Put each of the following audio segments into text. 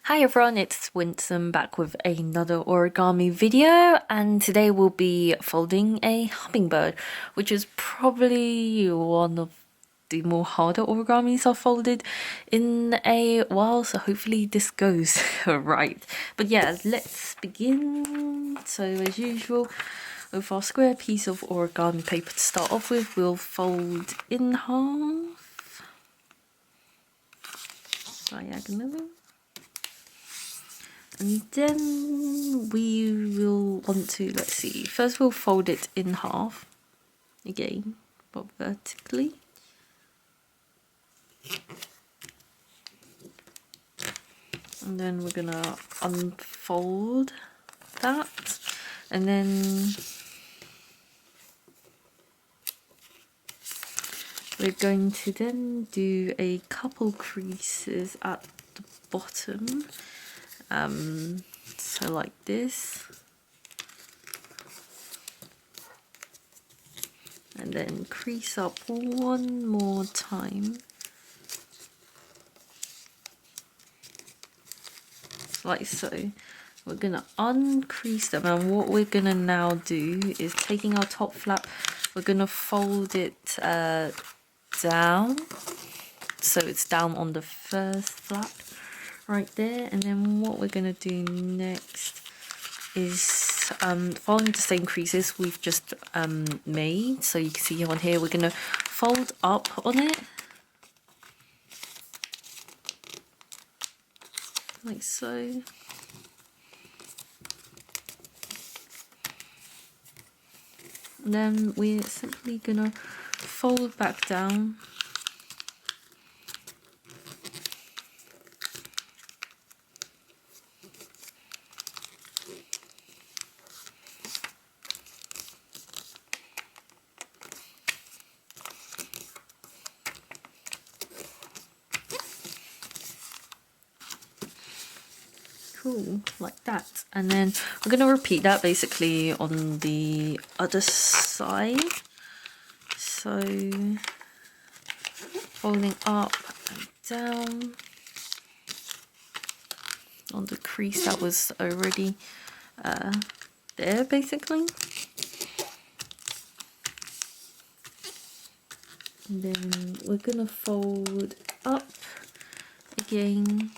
Hi everyone, it's Winsome back with another origami video, and today we'll be folding a hummingbird, which is probably one of the more harder origamis I've folded in a while, so hopefully this goes right. But yeah, let's begin. So as usual, with our square piece of origami paper to start off with, we'll fold in half diagonally. And then we will want to, let's see, first we'll fold it in half, again, but vertically. And then we're gonna unfold that, and then we're going to then do a couple creases at the bottom, so like this. And then crease up one more time, like so. We're gonna uncrease them, and what we're gonna now do is, taking our top flap, we're gonna fold it down, so it's down on the first flap right there. And then what we're gonna do next is following the same creases we've just made. So you can see on here, we're gonna fold up on it like so. And then we're simply gonna fold back down. Cool, like that. And then we're going to repeat that basically on the other side. So folding up and down on the crease that was already there basically. And then we're going to fold up again.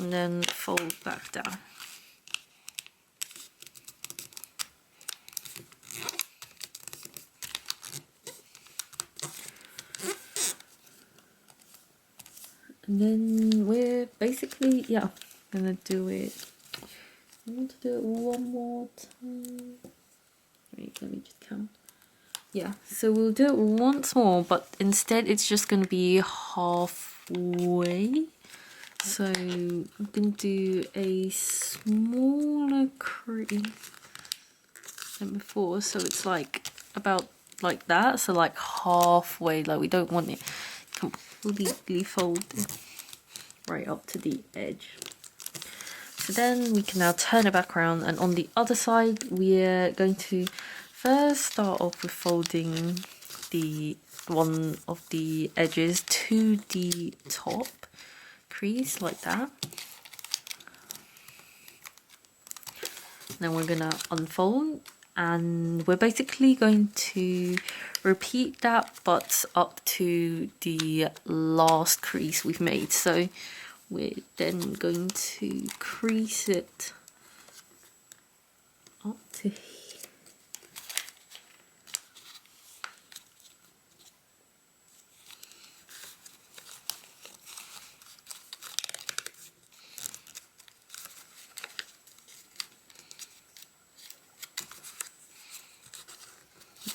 And then fold back down. And then we're basically, yeah, gonna do it. I want to do it one more time. Wait, let me just count. Yeah, so we'll do it once more, but instead it's just gonna be halfway. So I'm going to do a smaller crease than before, so it's like about like that, so like halfway, like we don't want it completely folded right up to the edge. So then we can now turn it back around, and on the other side we're going to first start off with folding the one of the edges to the top crease like that. Then we're gonna unfold, and we're basically going to repeat that but up to the last crease we've made. So we're then going to crease it up to here.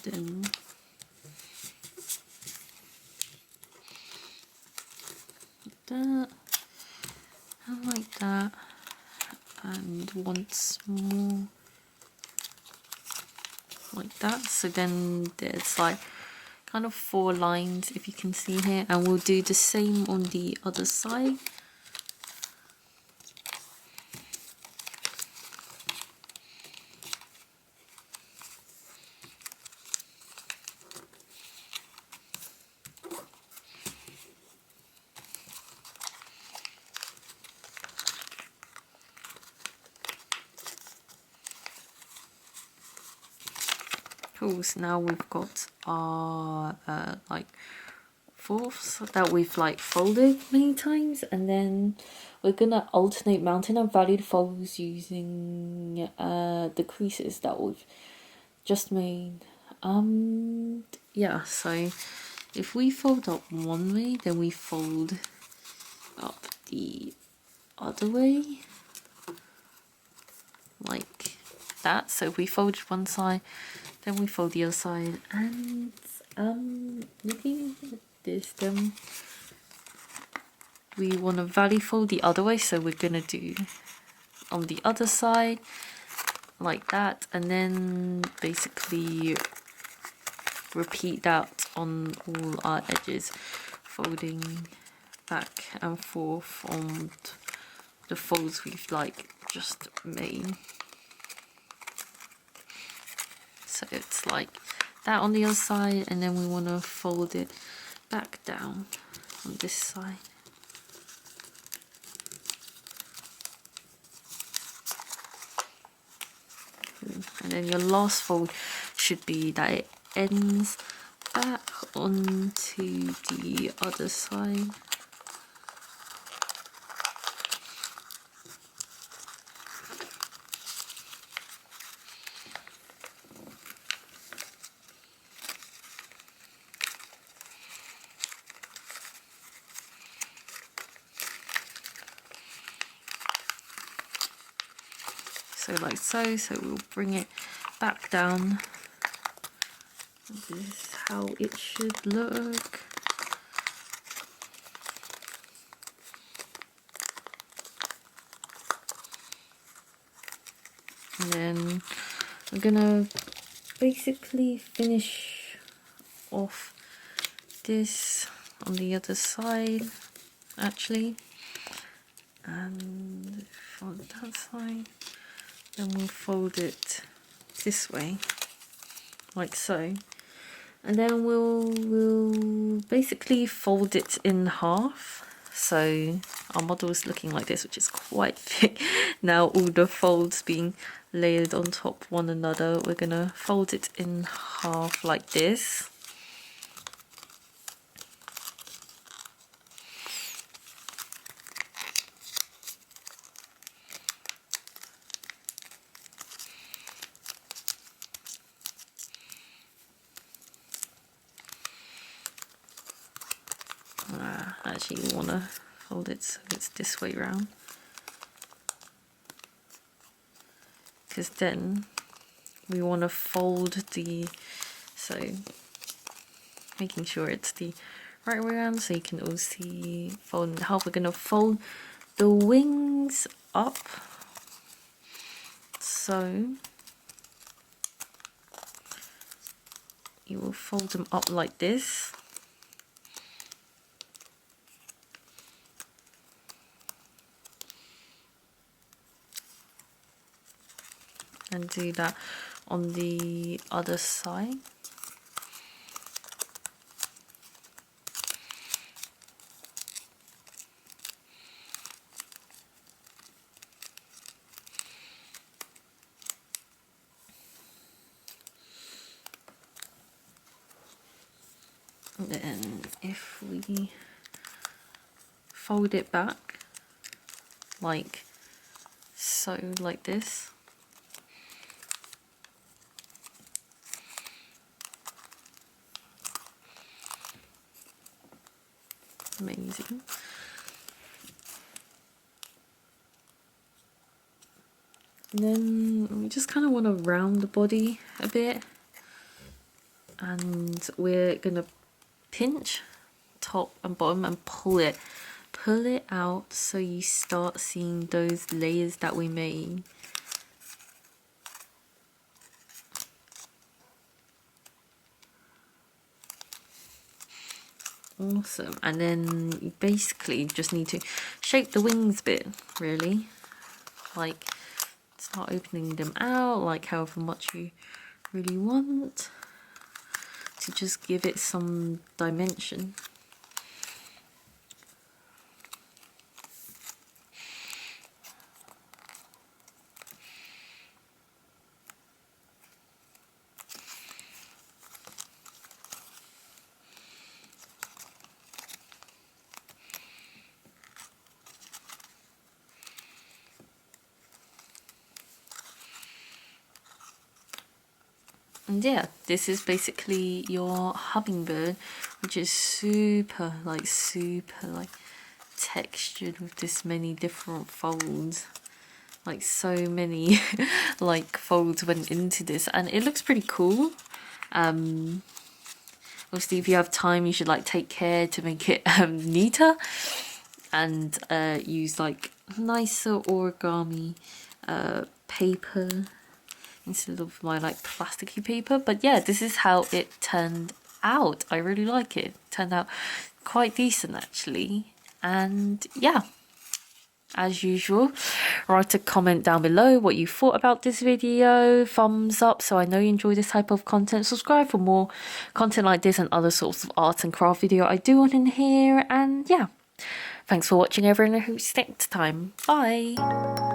Then that, and like that, and once more like that. So then there's like kind of 4 lines, if you can see here, and we'll do the same on the other side. petals. Now we've got our like fourths that we've like folded many times, and then we're gonna alternate mountain and valley folds using the creases that we've just made. Yeah, so if we fold up one way, then we fold up the other way like that. So if we fold one side, then we fold the other side, and looking at this, then we want to valley fold the other way, so we're gonna do on the other side like that, and then basically repeat that on all our edges, folding back and forth on the folds we've like just made. So it's like that on the other side, and then we want to fold it back down on this side. And then your last fold should be that it ends back onto the other side. So like so, so we'll bring it back down. This is how it should look. And then we're gonna basically finish off this on the other side actually, and on that side, then we'll fold it this way like so, and then we'll basically fold it in half. So our model is looking like this, which is quite thick. Now all the folds being layered on top one another, we're gonna fold it in half like this. Actually, you want to fold it so it's this way round, because then we want to fold the, so making sure it's the right way around, so you can all see fold in half. We're going to fold the wings up, so you will fold them up like this. And do that on the other side. And then if we fold it back like so, like this, amazing. And then we just kind of want to round the body a bit, and we're gonna pinch top and bottom and pull it out, so you start seeing those layers that we made. Awesome. And then you basically just need to shape the wings a bit, really, like start opening them out like however much you really want, to just give it some dimension. And yeah, this is basically your hummingbird, which is super textured with this many different folds. Like so many like folds went into this, and it looks pretty cool. Obviously if you have time, you should like take care to make it neater, and use like nicer origami paper instead of my like plasticky paper. But yeah, this is how it turned out. I really like it. Turned out quite decent actually. And yeah, as usual, write a comment down below what you thought about this video. Thumbs up so I know you enjoy this type of content. Subscribe for more content like this and other sorts of art and craft video I do on in here. And yeah, thanks for watching everyone, and who's next time. Bye.